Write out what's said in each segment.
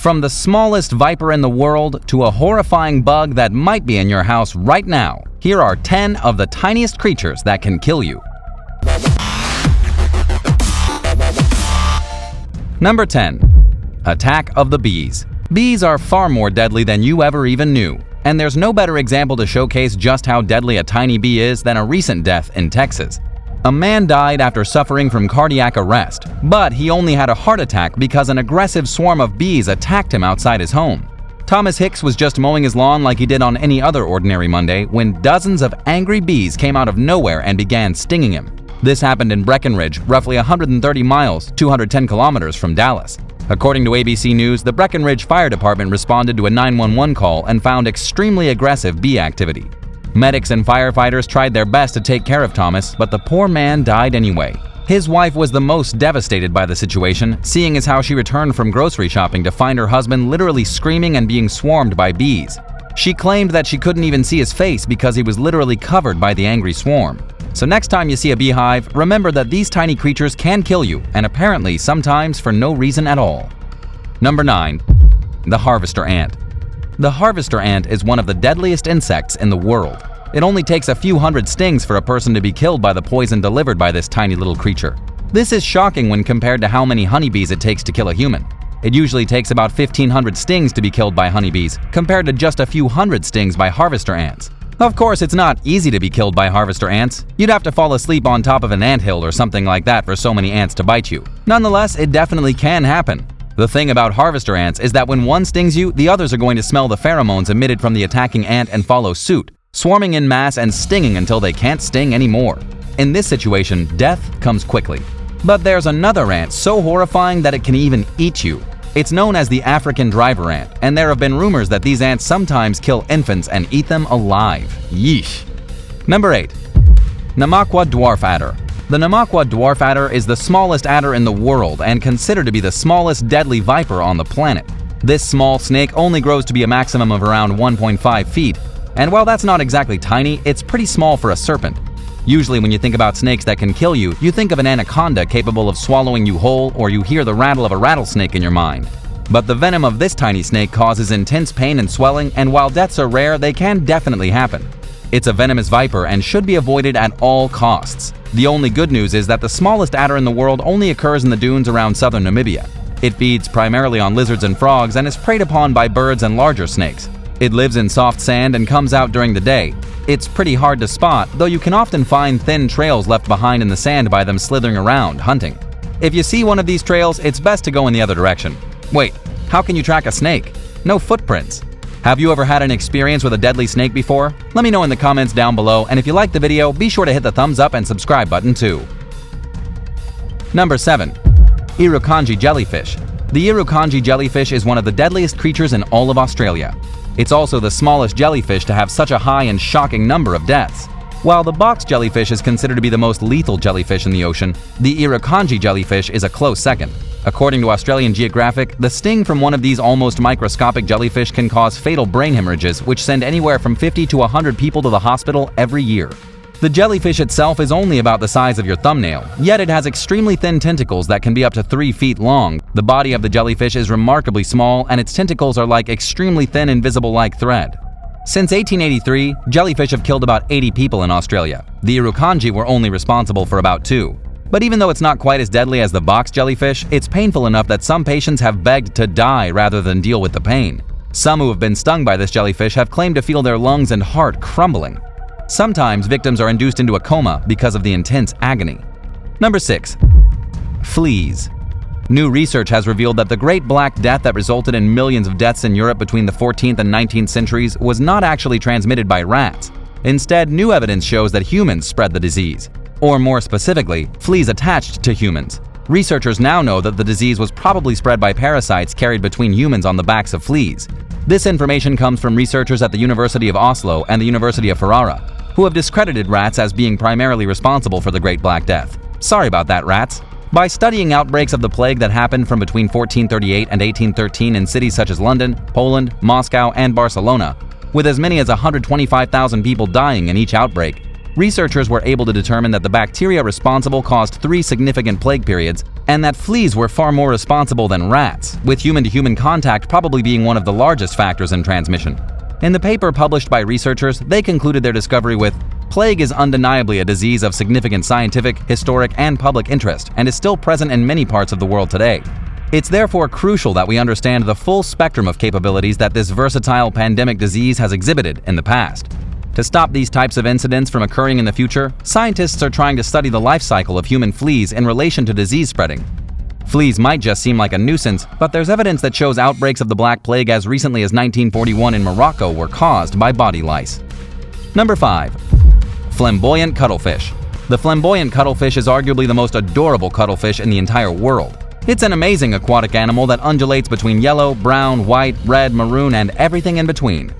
From the smallest viper in the world to a horrifying bug that might be in your house right now, here are 10 of the tiniest creatures that can kill you. Number 10. Attack of the bees. Bees are far more deadly than you ever even knew, and there's no better example to showcase just how deadly a tiny bee is than a recent death in Texas. A man died after suffering from cardiac arrest, but he only had a heart attack because an aggressive swarm of bees attacked him outside his home. Thomas Hicks was just mowing his lawn like he did on any other ordinary Monday when dozens of angry bees came out of nowhere and began stinging him. This happened in Breckenridge, roughly 130 miles, 210 kilometers from Dallas. According to ABC News, the Breckenridge Fire Department responded to a 911 call and found extremely aggressive bee activity. Medics and firefighters tried their best to take care of Thomas, but the poor man died anyway. His wife was the most devastated by the situation, seeing as how she returned from grocery shopping to find her husband literally screaming and being swarmed by bees. She claimed that she couldn't even see his face because he was literally covered by the angry swarm. So next time you see a beehive, remember that these tiny creatures can kill you, and apparently sometimes for no reason at all. Number 9. The harvester ant. The harvester ant is one of the deadliest insects in the world. It only takes a few hundred stings for a person to be killed by the poison delivered by this tiny little creature. This is shocking when compared to how many honeybees it takes to kill a human. It usually takes about 1,500 stings to be killed by honeybees, compared to just a few hundred stings by harvester ants. Of course, it's not easy to be killed by harvester ants. You'd have to fall asleep on top of an anthill or something like that for so many ants to bite you. Nonetheless, it definitely can happen. The thing about harvester ants is that when one stings you, the others are going to smell the pheromones emitted from the attacking ant and follow suit, swarming in mass and stinging until they can't sting anymore. In this situation, death comes quickly. But there's another ant so horrifying that it can even eat you. It's known as the African driver ant, and there have been rumors that these ants sometimes kill infants and eat them alive. Yeesh. Number 8. Namaqua dwarf adder. The Namaqua dwarf adder is the smallest adder in the world and considered to be the smallest deadly viper on the planet. This small snake only grows to be a maximum of around 1.5 feet, and while that's not exactly tiny, it's pretty small for a serpent. Usually when you think about snakes that can kill you, you think of an anaconda capable of swallowing you whole, or you hear the rattle of a rattlesnake in your mind. But the venom of this tiny snake causes intense pain and swelling, and while deaths are rare, they can definitely happen. It's a venomous viper and should be avoided at all costs. The only good news is that the smallest adder in the world only occurs in the dunes around southern Namibia. It feeds primarily on lizards and frogs and is preyed upon by birds and larger snakes. It lives in soft sand and comes out during the day. It's pretty hard to spot, though you can often find thin trails left behind in the sand by them slithering around, hunting. If you see one of these trails, it's best to go in the other direction. Wait, how can you track a snake? No footprints. Have you ever had an experience with a deadly snake before? Let me know in the comments down below, and if you liked the video, be sure to hit the thumbs up and subscribe button too. Number 7. Irikanji Jellyfish. The Irikanji jellyfish is one of the deadliest creatures in all of Australia. It's also the smallest jellyfish to have such a high and shocking number of deaths. While the box jellyfish is considered to be the most lethal jellyfish in the ocean, the Irikanji jellyfish is a close second. According to Australian Geographic, the sting from one of these almost microscopic jellyfish can cause fatal brain hemorrhages, which send anywhere from 50 to 100 people to the hospital every year. The jellyfish itself is only about the size of your thumbnail, yet it has extremely thin tentacles that can be up to 3 feet long. The body of the jellyfish is remarkably small, and its tentacles are like extremely thin invisible like thread. Since 1883, jellyfish have killed about 80 people in Australia. The Irikanji were only responsible for about 2. But even though it's not quite as deadly as the box jellyfish, it's painful enough that some patients have begged to die rather than deal with the pain. Some who have been stung by this jellyfish have claimed to feel their lungs and heart crumbling. Sometimes victims are induced into a coma because of the intense agony. Number 6. Fleas. New research has revealed that the Great Black Death that resulted in millions of deaths in Europe between the 14th and 19th centuries was not actually transmitted by rats. Instead, new evidence shows that humans spread the disease. Or more specifically, fleas attached to humans. Researchers now know that the disease was probably spread by parasites carried between humans on the backs of fleas. This information comes from researchers at the University of Oslo and the University of Ferrara, who have discredited rats as being primarily responsible for the Great Black Death. Sorry about that, rats. By studying outbreaks of the plague that happened from between 1438 and 1813 in cities such as London, Poland, Moscow, and Barcelona, with as many as 125,000 people dying in each outbreak, researchers were able to determine that the bacteria responsible caused 3 significant plague periods, and that fleas were far more responsible than rats, with human-to-human contact probably being one of the largest factors in transmission. In the paper published by researchers, they concluded their discovery with, "Plague is undeniably a disease of significant scientific, historic, and public interest, and is still present in many parts of the world today. It's therefore crucial that we understand the full spectrum of capabilities that this versatile pandemic disease has exhibited in the past. To stop these types of incidents from occurring in the future, scientists are trying to study the life cycle of human fleas in relation to disease spreading. Fleas might just seem like a nuisance, but there's evidence that shows outbreaks of the Black Plague as recently as 1941 in Morocco were caused by body lice." Number 5. Flamboyant Cuttlefish. The flamboyant cuttlefish is arguably the most adorable cuttlefish in the entire world. It's an amazing aquatic animal that undulates between yellow, brown, white, red, maroon, and everything in between.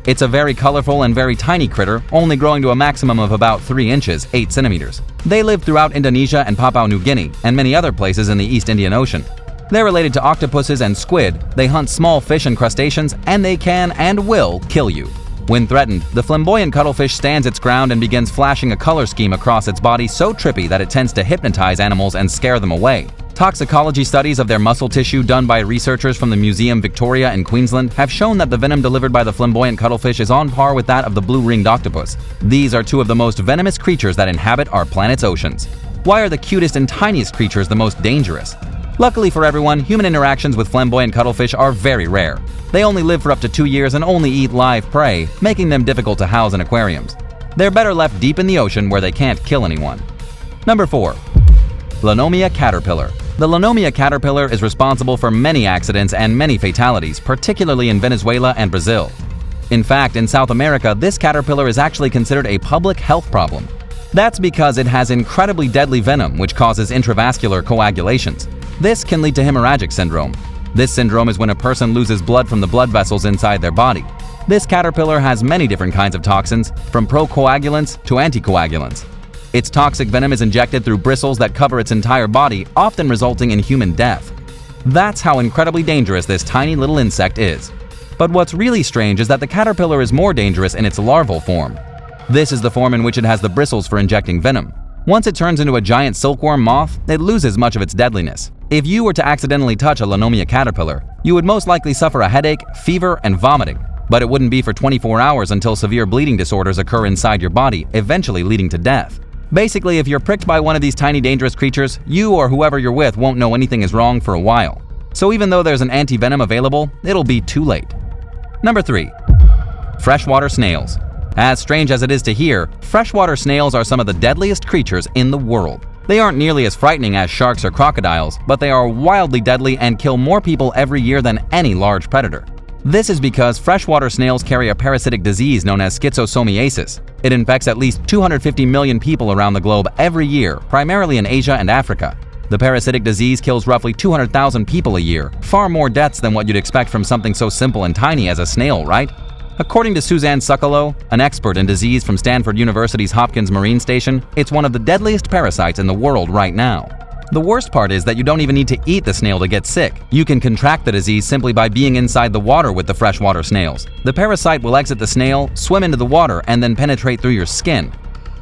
It's a very colorful and very tiny critter, only growing to a maximum of about 3 inches, 8 centimeters. They live throughout Indonesia and Papua New Guinea, and many other places in the East Indian Ocean. They're related to octopuses and squid, they hunt small fish and crustaceans, and they can and will kill you. When threatened, the flamboyant cuttlefish stands its ground and begins flashing a color scheme across its body so trippy that it tends to hypnotize animals and scare them away. Toxicology studies of their muscle tissue done by researchers from the Museum Victoria in Queensland have shown that the venom delivered by the flamboyant cuttlefish is on par with that of the blue-ringed octopus. These are 2 of the most venomous creatures that inhabit our planet's oceans. Why are the cutest and tiniest creatures the most dangerous? Luckily for everyone, human interactions with flamboyant cuttlefish are very rare. They only live for up to 2 years and only eat live prey, making them difficult to house in aquariums. They're better left deep in the ocean where they can't kill anyone. Number 4. Blanomia Caterpillar. The Blanomia Caterpillar is responsible for many accidents and many fatalities, particularly in Venezuela and Brazil. In fact, in South America, this caterpillar is actually considered a public health problem. That's because it has incredibly deadly venom which causes intravascular coagulations. This can lead to hemorrhagic syndrome. This syndrome is when a person loses blood from the blood vessels inside their body. This caterpillar has many different kinds of toxins, from procoagulants to anticoagulants. Its toxic venom is injected through bristles that cover its entire body, often resulting in human death. That's how incredibly dangerous this tiny little insect is. But what's really strange is that the caterpillar is more dangerous in its larval form. This is the form in which it has the bristles for injecting venom. Once it turns into a giant silkworm moth, it loses much of its deadliness. If you were to accidentally touch a Blanomia caterpillar, you would most likely suffer a headache, fever, and vomiting. But it wouldn't be for 24 hours until severe bleeding disorders occur inside your body, eventually leading to death. Basically, if you're pricked by one of these tiny dangerous creatures, you or whoever you're with won't know anything is wrong for a while. So even though there's an anti-venom available, it'll be too late. Number 3. Freshwater Snails. As strange as it is to hear, freshwater snails are some of the deadliest creatures in the world. They aren't nearly as frightening as sharks or crocodiles, but they are wildly deadly and kill more people every year than any large predator. This is because freshwater snails carry a parasitic disease known as schistosomiasis. It infects at least 250 million people around the globe every year, primarily in Asia and Africa. The parasitic disease kills roughly 200,000 people a year, far more deaths than what you'd expect from something so simple and tiny as a snail, right? According to Suzanne Sokolow, an expert in disease from Stanford University's Hopkins Marine Station, it's one of the deadliest parasites in the world right now. The worst part is that you don't even need to eat the snail to get sick. You can contract the disease simply by being inside the water with the freshwater snails. The parasite will exit the snail, swim into the water, and then penetrate through your skin.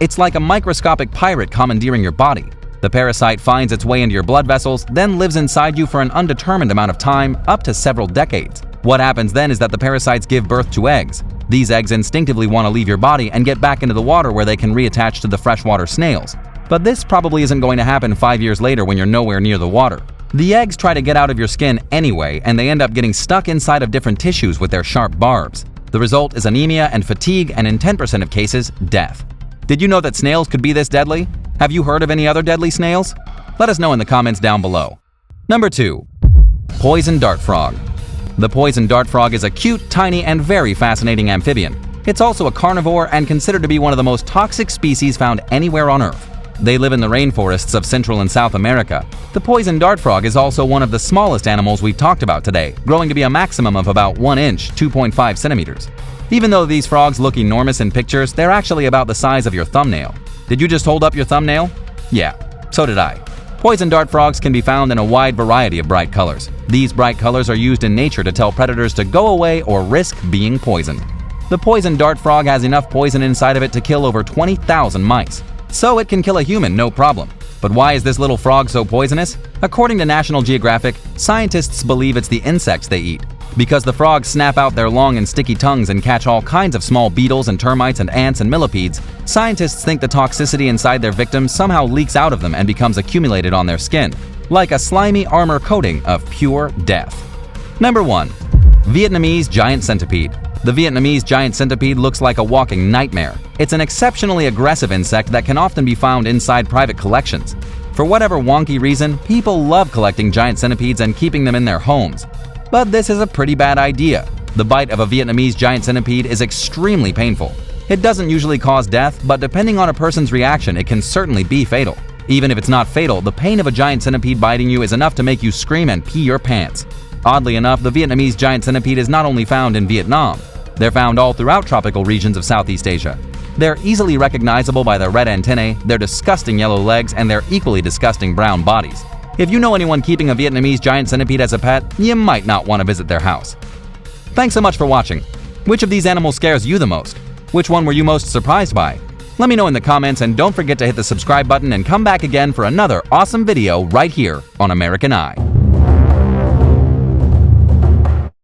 It's like a microscopic pirate commandeering your body. The parasite finds its way into your blood vessels, then lives inside you for an undetermined amount of time, up to several decades. What happens then is that the parasites give birth to eggs. These eggs instinctively want to leave your body and get back into the water where they can reattach to the freshwater snails. But this probably isn't going to happen 5 years later when you're nowhere near the water. The eggs try to get out of your skin anyway, and they end up getting stuck inside of different tissues with their sharp barbs. The result is anemia and fatigue, and in 10% of cases, death. Did you know that snails could be this deadly? Have you heard of any other deadly snails? Let us know in the comments down below. Number 2. Poison dart frog. The poison dart frog is a cute, tiny, and very fascinating amphibian. It's also a carnivore and considered to be one of the most toxic species found anywhere on Earth. They live in the rainforests of Central and South America. The poison dart frog is also one of the smallest animals we've talked about today, growing to be a maximum of about 1 inch, 2.5 centimeters. Even though these frogs look enormous in pictures, they're actually about the size of your thumbnail. Did you just hold up your thumbnail? Yeah, so did I. Poison dart frogs can be found in a wide variety of bright colors. These bright colors are used in nature to tell predators to go away or risk being poisoned. The poison dart frog has enough poison inside of it to kill over 20,000 mice. So it can kill a human, no problem. But why is this little frog so poisonous? According to National Geographic, scientists believe it's the insects they eat. Because the frogs snap out their long and sticky tongues and catch all kinds of small beetles and termites and ants and millipedes, scientists think the toxicity inside their victims somehow leaks out of them and becomes accumulated on their skin, like a slimy armor coating of pure death. Number 1. Vietnamese giant centipede. The Vietnamese giant centipede looks like a walking nightmare. It's an exceptionally aggressive insect that can often be found inside private collections. For whatever wonky reason, people love collecting giant centipedes and keeping them in their homes. But this is a pretty bad idea. The bite of a Vietnamese giant centipede is extremely painful. It doesn't usually cause death, but depending on a person's reaction, it can certainly be fatal. Even if it's not fatal, the pain of a giant centipede biting you is enough to make you scream and pee your pants. Oddly enough, the Vietnamese giant centipede is not only found in Vietnam. They're found all throughout tropical regions of Southeast Asia. They're easily recognizable by their red antennae, their disgusting yellow legs, and their equally disgusting brown bodies. If you know anyone keeping a Vietnamese giant centipede as a pet, you might not want to visit their house. Thanks so much for watching. Which of these animals scares you the most? Which one were you most surprised by? Let me know in the comments, and don't forget to hit the subscribe button and come back again for another awesome video right here on American Eye.